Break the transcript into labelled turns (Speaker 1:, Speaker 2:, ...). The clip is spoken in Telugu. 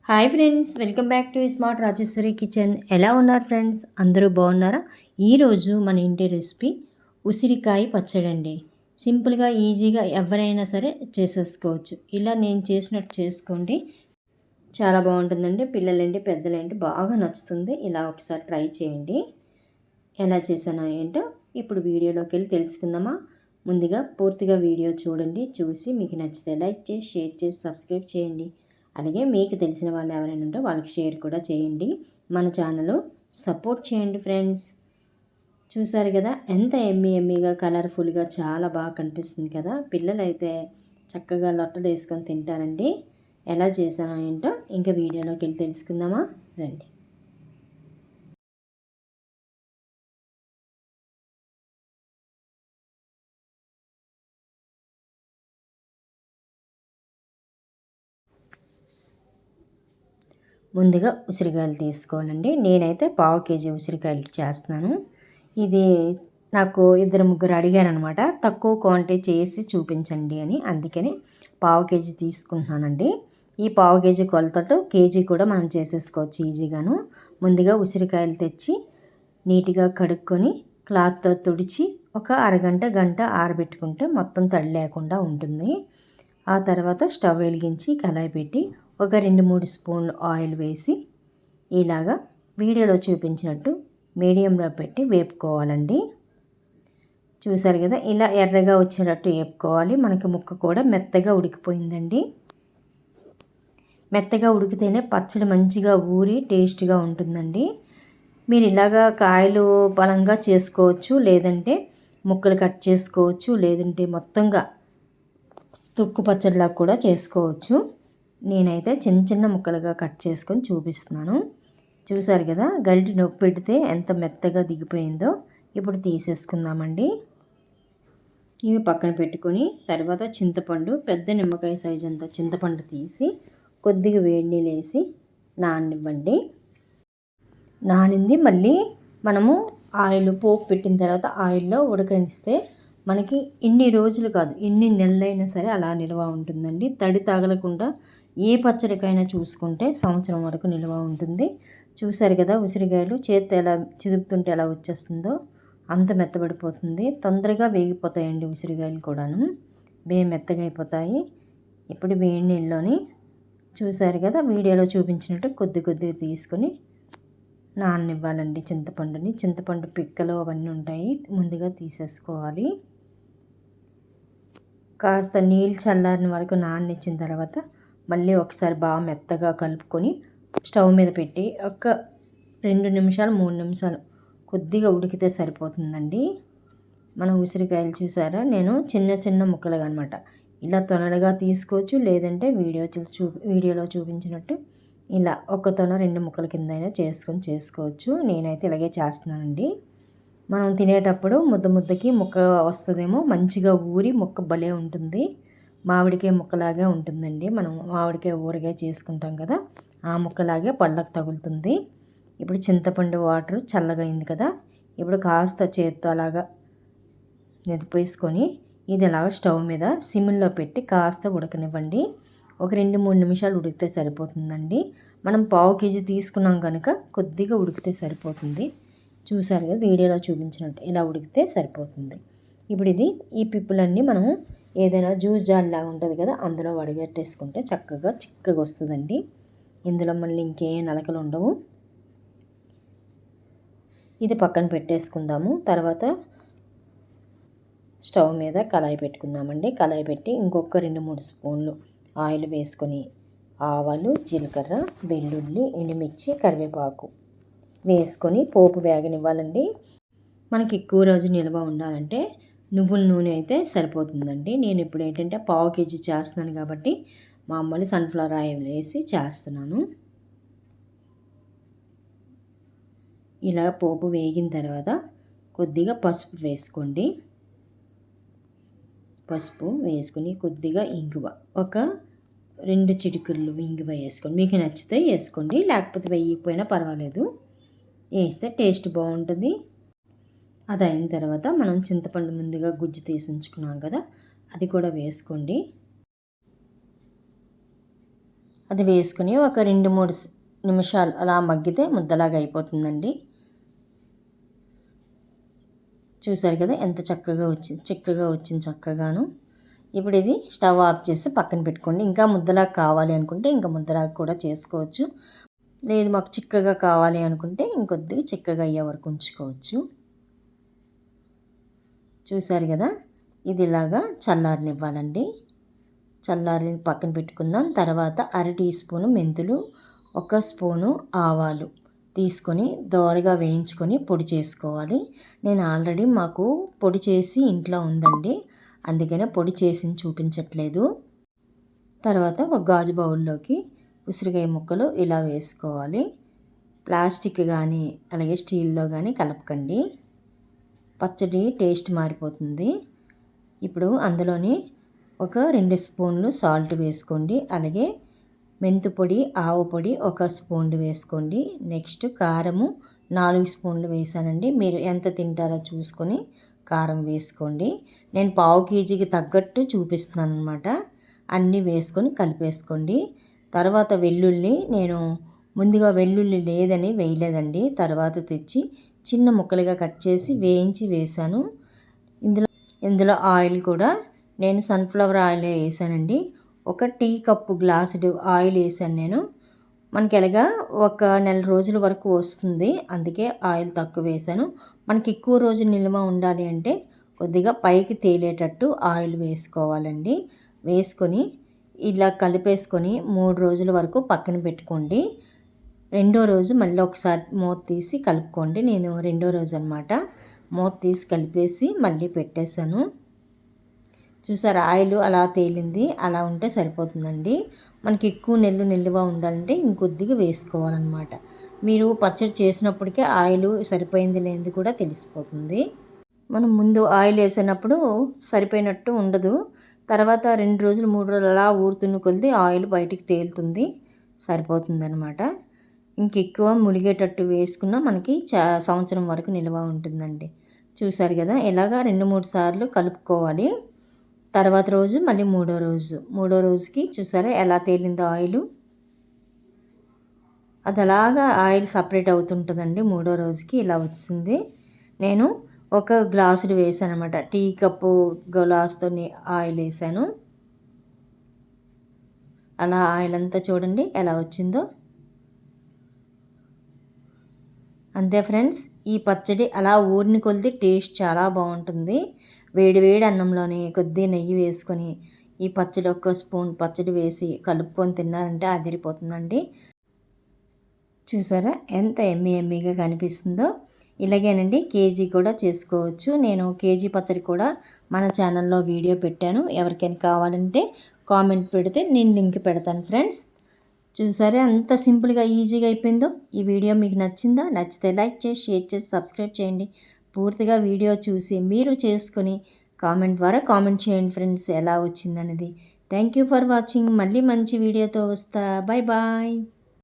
Speaker 1: Hi friends, welcome back to smart Rajeshwari kitchen. ఎలా ఉన్నారు ఫ్రెండ్స్? అందరూ బాగున్నారా? ఈరోజు మన ఇంటి రెసిపీ ఉసిరికాయ పచ్చడి అండి. సింపుల్గా ఈజీగా ఎవరైనా సరే చేసేసుకోవచ్చు. ఇలా నేను చేసినట్టు చేసుకోండి, చాలా బాగుంటుందండి. పిల్లలేంటి పెద్దలేంటి బాగా నచ్చుతుంది. ఇలా ఒకసారి ట్రై చేయండి. ఎలా చేశానో ఏంటో ఇప్పుడు వీడియోలోకి వెళ్ళి తెలుసుకుందామా? ముందుగా పూర్తిగా వీడియో చూడండి. చూసి మీకు నచ్చితే లైక్ చేసి, షేర్ చేసి, సబ్స్క్రైబ్ చేయండి. అలాగే మీకు తెలిసిన వాళ్ళు ఎవరైనా ఉంటే వాళ్ళకి షేర్ కూడా చేయండి. మన ఛానల్ సపోర్ట్ చేయండి ఫ్రెండ్స్. చూసారు కదా ఎంత ఎమ్మీగా కలర్ఫుల్గా చాలా బాగా కనిపిస్తుంది కదా. పిల్లలైతే చక్కగా లొట్టలు వేసుకొని తింటారండి. ఎలా చేశానో ఏంటో ఇంకా వీడియోలోకి వెళ్ళి తెలుసుకుందామా? రండి. ముందుగా ఉసిరికాయలు తీసుకోవాలండి. నేనైతే పావు కేజీ ఉసిరికాయలు చేస్తున్నాను. ఇది నాకు ఇద్దరు ముగ్గురు అడిగారనమాట, తక్కువ క్వాంటిటీ చేసి చూపించండి అని. అందుకని పావు కేజీ తీసుకుంటున్నానండి. ఈ పావు కేజీ కొలతతో కేజీ కూడా మనం చేసేసుకోవచ్చు ఈజీగాను. ముందుగా ఉసిరికాయలు తెచ్చి నీట్గా కడుక్కొని క్లాత్తో తుడిచి ఒక గంట ఆరబెట్టుకుంటే మొత్తం తడి లేకుండా ఉంటుంది. ఆ తర్వాత స్టవ్ వెలిగించి కళాయి పెట్టి ఒక 2-3 స్పూన్లు ఆయిల్ వేసి ఇలాగా వీడియోలో చూపించినట్టు మీడియంలో పెట్టి వేపుకోవాలండి. చూసారు కదా, ఇలా ఎర్రగా వచ్చేటట్టు వేపుకోవాలి. మనకి ముక్క కూడా మెత్తగా ఉడికిపోయిందండి. మెత్తగా ఉడికితేనే పచ్చడి మంచిగా ఊరి టేస్ట్గా ఉంటుందండి. మీరు ఇలాగా కాయలు బలంగా చేసుకోవచ్చు, లేదంటే ముక్కలు కట్ చేసుకోవచ్చు, లేదంటే మొత్తంగా తొక్కు పచ్చడిలా కూడా చేసుకోవచ్చు. నేనైతే చిన్న చిన్న ముక్కలుగా కట్ చేసుకొని చూపిస్తున్నాను. చూసారు కదా, గరిటె నొప్పి పెడితే ఎంత మెత్తగా దిగిపోయిందో. ఇప్పుడు తీసేసుకుందామండి. ఇవి పక్కన పెట్టుకొని తర్వాత చింతపండు, పెద్ద నిమ్మకాయ సైజు అంత చింతపండు తీసి కొద్దిగా వేడి నీళ్ళు వేసి నాననివ్వండి. నానింది మళ్ళీ మనము ఆయిల్ పోపు పెట్టిన తర్వాత ఆయిల్లో ఉడకనిస్తే మనకి ఇన్ని రోజులు కాదు, ఇన్ని నెలలైనా సరే అలా నిల్వ ఉంటుందండి. తడి తగలకుండా ఏ పచ్చడికైనా చూసుకుంటే సంవత్సరం వరకు నిల్వ ఉంటుంది. చూసారు కదా, ఉసిరికాయలు చేత్తో ఎలా చిదుపుతుంటే ఎలా వచ్చేస్తుందో అంత మెత్తబడిపోతుంది. తొందరగా వేగిపోతాయండి ఉసిరికాయలు కూడాను, మెత్తగా అయిపోతాయి. ఇప్పుడు వేడి నీళ్ళలోని చూసారు కదా, వీడియోలో చూపించినట్టు కొద్ది కొద్దిగా తీసుకొని నాననివ్వాలండి. చింతపండు పిక్కలు అవన్నీ ఉంటాయి, ముందుగా తీసేసుకోవాలి. కాస్త నీళ్ళు చల్లారిన వరకు నాననిచ్చిన తర్వాత మళ్ళీ ఒకసారి బాగా మెత్తగా కలుపుకొని స్టవ్ మీద పెట్టి ఒక 2-3 నిమిషాలు కొద్దిగా ఉడికితే సరిపోతుందండి. మనం ఉసిరికాయలు చూసారా, నేను చిన్న చిన్న ముక్కలుగా అనమాట ఇలా తొనలుగా తీసుకోవచ్చు, లేదంటే వీడియోలో చూపించినట్టు ఇలా ఒక తొన 2 ముక్కల కింద అయినా చేసుకోవచ్చు. నేనైతే ఇలాగే చేస్తున్నానండి. మనం తినేటప్పుడు ముద్దకి ముక్క వస్తుందేమో, మంచిగా ఊరి ముక్క భలే ఉంటుంది. మామిడికాయ ముక్కలాగే ఉంటుందండి. మనం మామిడికాయ ఊరగాయ చేసుకుంటాం కదా, ఆ ముక్కలాగే పళ్ళకు తగులుతుంది. ఇప్పుడు చింతపండు వాటర్ చల్లగా అయింది కదా, ఇప్పుడు కాస్త చేత్తో అలాగా నెదిపేసుకొని ఇది అలాగ స్టవ్ మీద సిమ్లో పెట్టి కాస్త ఉడకనివ్వండి. ఒక 2-3 నిమిషాలు ఉడికితే సరిపోతుందండి. మనం పావు కేజీ తీసుకున్నాం కనుక కొద్దిగా ఉడికితే సరిపోతుంది. చూసారు కదా, వీడియోలో చూపించినట్టు ఇలా ఉడికితే సరిపోతుంది. ఇప్పుడు ఈ పిప్పులన్నీ మనం ఏదైనా జ్యూస్ జార్ లాగా ఉంటుంది కదా, అందులో వడగట్టేసుకుంటే చక్కగా చిక్కగా వస్తుందండి. ఇందులో మళ్ళీ ఇంకేం నలకలు ఉండవు. ఇది పక్కన పెట్టేసుకుందాము. తర్వాత స్టవ్ మీద కళాయి పెట్టుకుందామండి. కళాయి పెట్టి ఇంకొక 2-3 స్పూన్లు ఆయిల్ వేసుకొని ఆవాలు, జీలకర్ర, వెల్లుల్లి, ఎండుమిర్చి, కరివేపాకు వేసుకొని పోపు వేగనివ్వాలండి. మనకి ఎక్కువ రోజు నిల్వ ఉండాలంటే నువ్వుల నూనె అయితే సరిపోతుందండి. నేను ఇప్పుడు ఏంటంటే పావు కేజీ చేస్తున్నాను కాబట్టి మామూలు సన్ఫ్లవర్ ఆయిల్ వేసి చేస్తున్నాను. ఇలా పోపు వేగిన తర్వాత కొద్దిగా పసుపు వేసుకోండి. పసుపు వేసుకొని కొద్దిగా ఇంగువ, ఒక 2 చిటికెళ్ళు ఇంగువ వేసుకోండి. మీకు నచ్చితే వేసుకోండి, లేకపోతే వేయకపోయినా పర్వాలేదు. వేస్తే టేస్ట్ బాగుంటుంది. అది అయిన తర్వాత మనం చింతపండు ముందుగా గుజ్జు తీసి ఉంచుకున్నాం కదా, అది కూడా వేసుకోండి. అది వేసుకుని ఒక 2-3 నిమిషాలు అలా మగ్గితే ముద్దలాగా అయిపోతుందండి. చూసారు కదా ఎంత చక్కగా వచ్చింది, చిక్కగా వచ్చింది చక్కగాను. ఇప్పుడు ఇది స్టవ్ ఆఫ్ చేసి పక్కన పెట్టుకోండి. ఇంకా ముద్దలాగా కావాలి అనుకుంటే ఇంకా ముద్దలాగా కూడా చేసుకోవచ్చు. లేదు మాకు చిక్కగా కావాలి అనుకుంటే ఇంకొద్దిగా చిక్కగా అయ్యే వరకు ఉంచుకోవచ్చు. చూసారు కదా, ఇది ఇలాగా చల్లారనివ్వాలండి. చల్లారి పక్కన పెట్టుకుందాం. తర్వాత 1/2 టీ స్పూను మెంతులు, 1 స్పూను ఆవాలు తీసుకొని దోరగా వేయించుకొని పొడి చేసుకోవాలి. నేను ఆల్రెడీ మాకు పొడి చేసి ఇంట్లో ఉందండి, అందుకనే పొడి చేసి చూపించట్లేదు. తర్వాత ఒక గాజు బౌల్లోకి ఉసిరికాయ ముక్కలు ఇలా వేసుకోవాలి. ప్లాస్టిక్ కానీ అలాగే స్టీల్లో కానీ కలపకండి, పచ్చడి టేస్ట్ మారిపోతుంది. ఇప్పుడు అందులోని ఒక 2 స్పూన్లు సాల్ట్ వేసుకోండి. అలాగే మెంతు పొడి, ఆవు పొడి 1 స్పూన్ వేసుకోండి. నెక్స్ట్ కారము 4 స్పూన్లు వేసానండి. మీరు ఎంత తింటారో చూసుకొని కారం వేసుకోండి. నేను 1/2 కేజీకి తగ్గట్టు చూపిస్తున్నాను అనమాట. అన్నీ వేసుకొని కలిపేసుకోండి. తర్వాత వెల్లుల్లి, నేను ముందుగా వెల్లుల్లి లేదని వేయలేదండి, తర్వాత తెచ్చి చిన్న ముక్కలుగా కట్ చేసి వేయించి వేసాను. ఇందులో ఆయిల్ కూడా నేను సన్ఫ్లవర్ ఆయిల్ వేసానండి. 1 టీ కప్పు గ్లాసుడు ఆయిల్ వేసాను నేను. మనకి ఎలాగా 1 నెల రోజుల వరకు వస్తుంది, అందుకే ఆయిల్ తక్కువ వేసాను. మనకి ఎక్కువ రోజులు నిల్వ ఉండాలి అంటే కొద్దిగా పైకి తేలేటట్టు ఆయిల్ వేసుకోవాలండి. వేసుకొని ఇలా కలిపేసుకొని 3 రోజుల వరకు పక్కన పెట్టుకోండి. రెండో రోజు మళ్ళీ ఒకసారి మూత తీసి కలుపుకోండి. నేను రెండో రోజు అనమాట మూత తీసి కలిపేసి మళ్ళీ పెట్టేశాను. చూసారా, ఆయిల్ అలా తేలింది, అలా ఉంటే సరిపోతుందండి. మనకి ఎక్కువ నిల్వ ఉండాలంటే ఇంకొద్దిగా వేసుకోవాలన్నమాట. మీరు పచ్చడి చేసినప్పటికే ఆయిల్ సరిపోయింది లేనిది కూడా తెలిసిపోతుంది. మనం ముందు ఆయిల్ వేసినప్పుడు సరిపోయినట్టు ఉండదు. తర్వాత 2 రోజులు 3 రోజులు అలా ఊరుతున్న కొద్దీ ఆయిల్ బయటికి తేలుతుంది, సరిపోతుందనమాట. ఇంకెక్కువ ములిగేటట్టు వేసుకున్నా మనకి సంవత్సరం వరకు నిల్వ ఉంటుందండి. చూసారు కదా, ఇలాగా 2-3 సార్లు కలుపుకోవాలి. తర్వాత రోజు మళ్ళీ మూడో రోజుకి చూసారా ఎలా తేలిందో ఆయిల్. అది అలాగా ఆయిల్ సపరేట్ అవుతుంటుందండి. మూడో రోజుకి ఇలా వచ్చింది. నేను 1 గ్లాసుడు వేసాను అనమాట. టీ కప్పు గ్లాస్తో ఆయిల్ వేసాను. అలా ఆయిల్ అంతా చూడండి ఎలా వచ్చిందో. అంతే ఫ్రెండ్స్, ఈ పచ్చడి అలా ఊరిని కొలిది టేస్ట్ చాలా బాగుంటుంది. వేడి వేడి అన్నంలోని కొద్దిగా నెయ్యి వేసుకొని ఈ పచ్చడి 1 స్పూన్ పచ్చడి వేసి కలుపుకొని తిన్నారంటే అదిరిపోతుందండి. చూసారా ఎంత ఎమ్మీగా కనిపిస్తుందో. ఇలాగేనండి కేజీ కూడా చేసుకోవచ్చు. నేను కేజీ పచ్చడి కూడా మన ఛానల్లో వీడియో పెట్టాను. ఎవరికైనా కావాలంటే కామెంట్ పెడితే నేను లింక్ పెడతాను ఫ్రెండ్స్. చూసారా ఎంత సింపుల్గా ఈజీగా అయిపోయిందో. ఈ వీడియో మీకు నచ్చిందా? నచ్చితే లైక్ చేసి, షేర్ చేసి, సబ్స్క్రైబ్ చేయండి. పూర్తిగా వీడియో చూసి మీరు చేసుకొని కామెంట్ ద్వారా కామెంట్ చేయండి ఫ్రెండ్స్ ఎలా వచ్చిందనేది. Thank you for watching. మళ్ళీ మంచి వీడియోతో వస్తా. Bye bye.